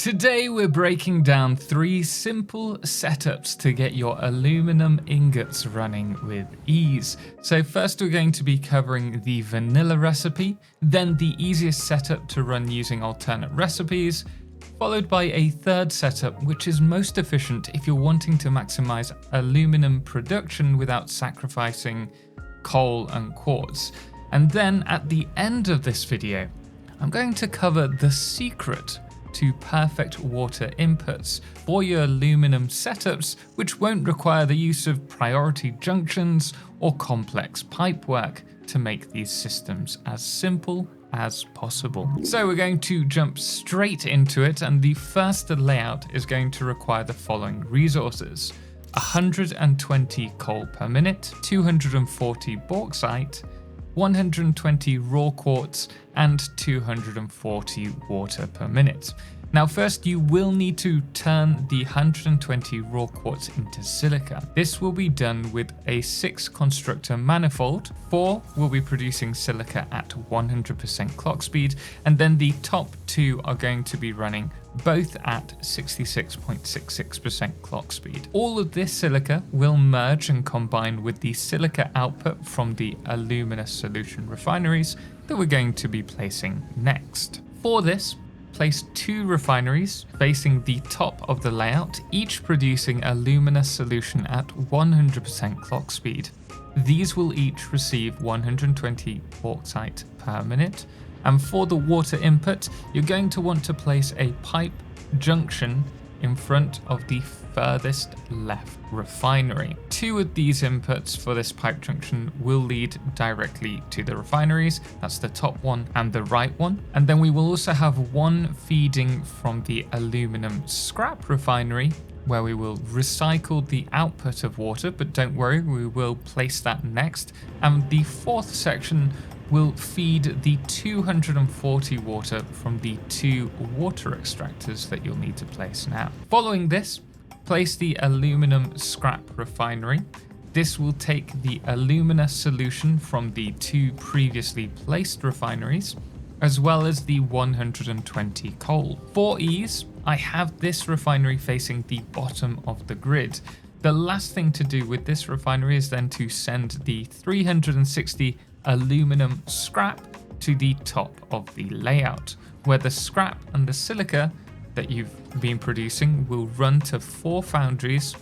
Today we're breaking down 3 simple setups to get your aluminum ingots running with ease. So first we're going to be covering the vanilla recipe, then the easiest setup to run using alternate recipes, followed by a third setup which is most efficient if you're wanting to maximize aluminum production without sacrificing coal and quartz. And then at the end of this video, I'm going to cover the secret to perfect water inputs for your aluminum setups, which won't require the use of priority junctions or complex pipework to make these systems as simple as possible. So we're going to jump straight into it, and the first layout is going to require the following resources: 120 coal per minute, 240 bauxite, 120 raw quartz, and 240 water per minute. Now first you will need to turn the 120 raw quartz into silica. This will be done with a 6 constructor manifold. 4 will be producing silica at 100% clock speed, and then the top 2 are going to be running both at 66.66% clock speed. All of this silica will merge and combine with the silica output from the alumina solution refineries that we're going to be placing next. For this, place 2 refineries facing the top of the layout, each producing alumina solution at 100% clock speed. These will each receive 120 bauxite per minute. And for the water input, you're going to want to place a pipe junction in front of the furthest left refinery. 2 of these inputs for this pipe junction will lead directly to the refineries. That's the top one and the right one. And then we will also have 1 feeding from the aluminum scrap refinery, where we will recycle the output of water, but don't worry, we will place that next. And the 4th section will feed the 240 water from the 2 water extractors that you'll need to place now. Following this, place the aluminum scrap refinery. This will take the alumina solution from the 2 previously placed refineries, as well as the 120 coal. For ease, I have this refinery facing the bottom of the grid. The last thing to do with this refinery is then to send the 360 aluminum scrap to the top of the layout, where the scrap and the silica that you've been producing will run to 4 foundries,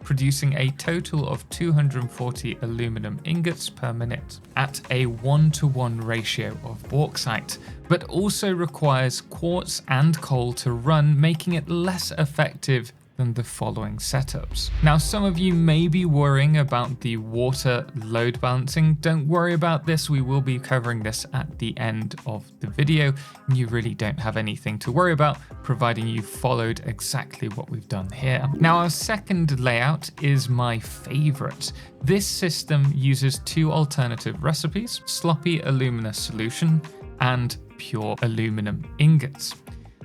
producing a total of 240 aluminum ingots per minute at a 1:1 ratio of bauxite, but also requires quartz and coal to run, making it less effective than the following setups. Now some of you may be worrying about the water load balancing. Don't worry about this, we will be covering this at the end of the video. You really don't have anything to worry about, providing you followed exactly what we've done here. Now our second layout is my favorite. This system uses 2 alternative recipes: sloppy alumina solution and pure aluminum ingots.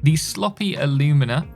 The sloppy alumina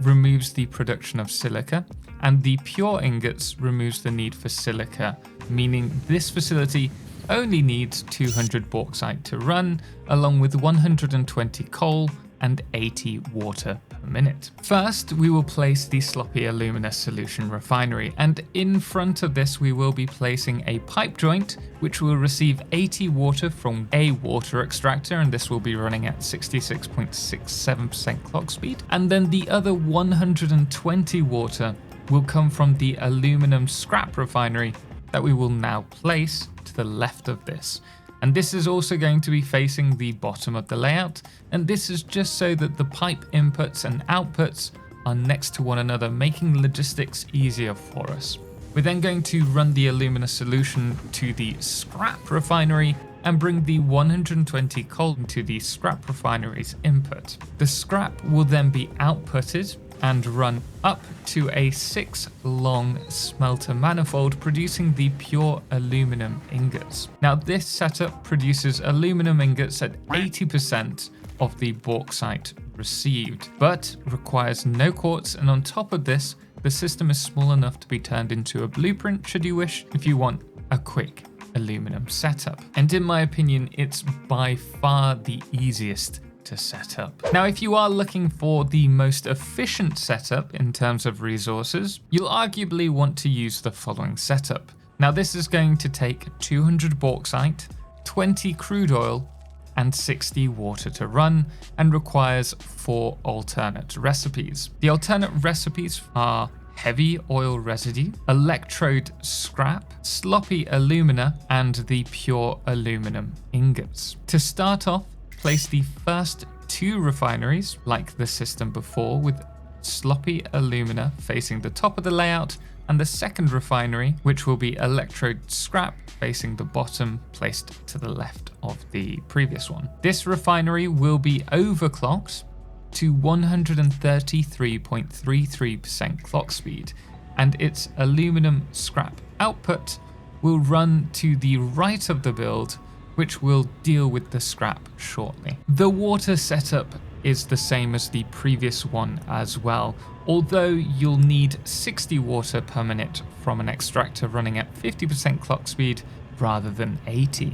removes the production of silica, and the pure ingots removes the need for silica, meaning this facility only needs 200 bauxite to run, along with 120 coal and 80 water per minute. First, we will place the sloppy alumina solution refinery, and in front of this we will be placing a pipe joint which will receive 80 water from a water extractor, and this will be running at 66.67% clock speed. And then the other 120 water will come from the aluminum scrap refinery that we will now place to the left of this. And this is also going to be facing the bottom of the layout, and this is just so that the pipe inputs and outputs are next to one another, making logistics easier for us. We're then going to run the alumina solution to the scrap refinery and bring the 120 coal into the scrap refinery's input. The scrap will then be outputted and run up to a 6-long smelter manifold, producing the pure aluminum ingots. Now this setup produces aluminum ingots at 80% of the bauxite received, but requires no quartz, and on top of this, the system is small enough to be turned into a blueprint should you wish, if you want a quick aluminum setup. And in my opinion, it's by far the easiest to set up. Now, if you are looking for the most efficient setup in terms of resources, you'll arguably want to use the following setup. Now, this is going to take 200 bauxite, 20 crude oil, and 60 water to run, and requires 4 alternate recipes. The alternate recipes are heavy oil residue, electrode scrap, sloppy alumina, and the pure aluminum ingots. To start off, place the first 2 refineries, like the system before, with sloppy alumina facing the top of the layout, and the second refinery, which will be electrode scrap, facing the bottom, placed to the left of the previous one. This refinery will be overclocked to 133.33% clock speed, and its aluminum scrap output will run to the right of the build, which will deal with the scrap shortly. The water setup is the same as the previous one as well, although you'll need 60 water per minute from an extractor running at 50% clock speed rather than 80.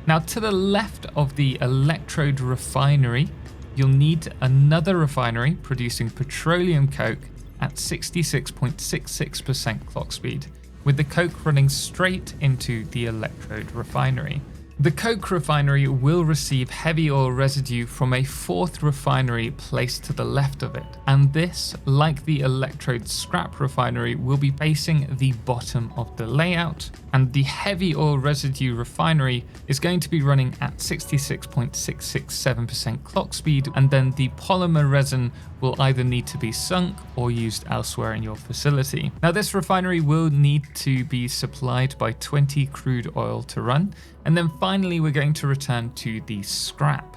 Now, to the left of the electrode refinery, you'll need another refinery producing petroleum coke at 66.66% clock speed, with the coke running straight into the electrode refinery. The coke refinery will receive heavy oil residue from a 4th refinery placed to the left of it, and this, like the electrode scrap refinery, will be facing the bottom of the layout, and the heavy oil residue refinery is going to be running at 66.667% clock speed, and then the polymer resin will either need to be sunk or used elsewhere in your facility. Now, this refinery will need to be supplied by 20 crude oil to run, and then finally we're going to return to the scrap.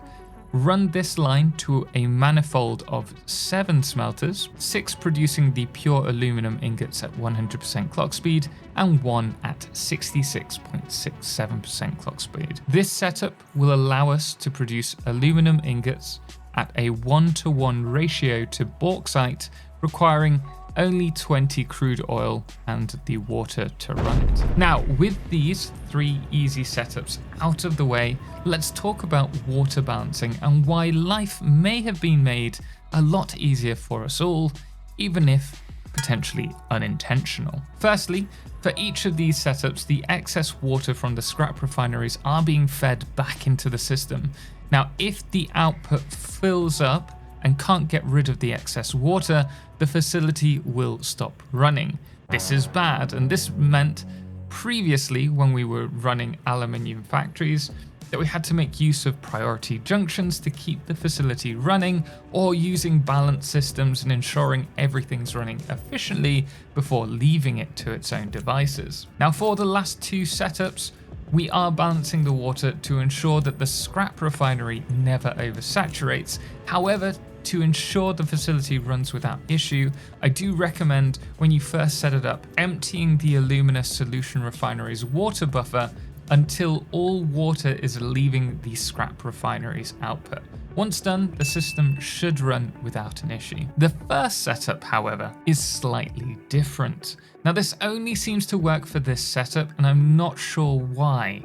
Run this line to a manifold of 7 smelters, 6 producing the pure aluminum ingots at 100% clock speed and 1 at 66.67% clock speed. This setup will allow us to produce aluminum ingots at a 1-to-1 ratio to bauxite, requiring only 20 crude oil and the water to run it. Now, with these 3 easy setups out of the way, let's talk about water balancing and why life may have been made a lot easier for us all, even if potentially unintentional. Firstly, for each of these setups, the excess water from the scrap refineries are being fed back into the system. Now, if the output fills up and can't get rid of the excess water, the facility will stop running. This is bad, and this meant previously, when we were running aluminium factories, that we had to make use of priority junctions to keep the facility running, or using balance systems and ensuring everything's running efficiently before leaving it to its own devices. Now, for the last 2 setups, we are balancing the water to ensure that the scrap refinery never oversaturates. However, to ensure the facility runs without issue, I do recommend, when you first set it up, emptying the alumina solution refinery's water buffer until all water is leaving the scrap refinery's output. Once done, the system should run without an issue. The first setup, however, is slightly different. Now, this only seems to work for this setup, and I'm not sure why,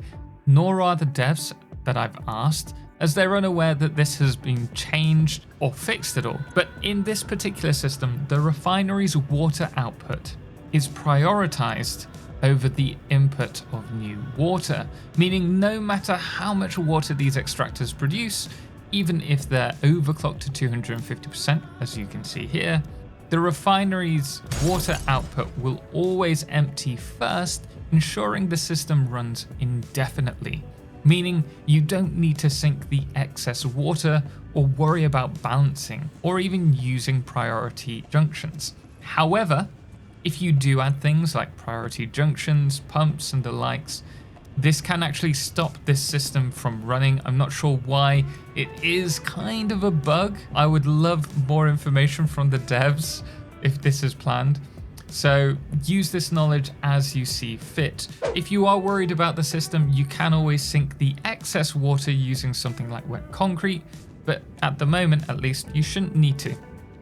nor are the devs that I've asked, as they're unaware that this has been changed or fixed at all. But in this particular system, the refinery's water output is prioritized over the input of new water, meaning no matter how much water these extractors produce, even if they're overclocked to 250%, as you can see here, the refinery's water output will always empty first, ensuring the system runs indefinitely, meaning you don't need to sink the excess water or worry about balancing or even using priority junctions. However, if you do add things like priority junctions, pumps, and the likes, this can actually stop this system from running. I'm not sure why. It is kind of a bug. I would love more information from the devs if this is planned. So use this knowledge as you see fit. If you are worried about the system, you can always sink the excess water using something like wet concrete, but at the moment, at least, you shouldn't need to.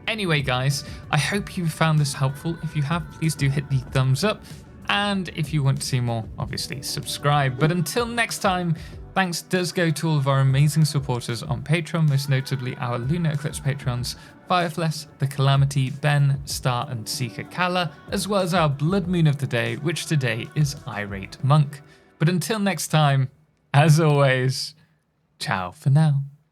Anyway, guys, I hope you found this helpful. If you have, please do hit the thumbs up. And if you want to see more, obviously subscribe. But until next time, Thanks does go to all of our amazing supporters on Patreon, most notably our Lunar Eclipse patrons, Firefless, The Calamity, Ben, Star and Seeker Kala, as well as our Blood Moon of the day, which today is Irate Monk. But until next time, as always, ciao for now.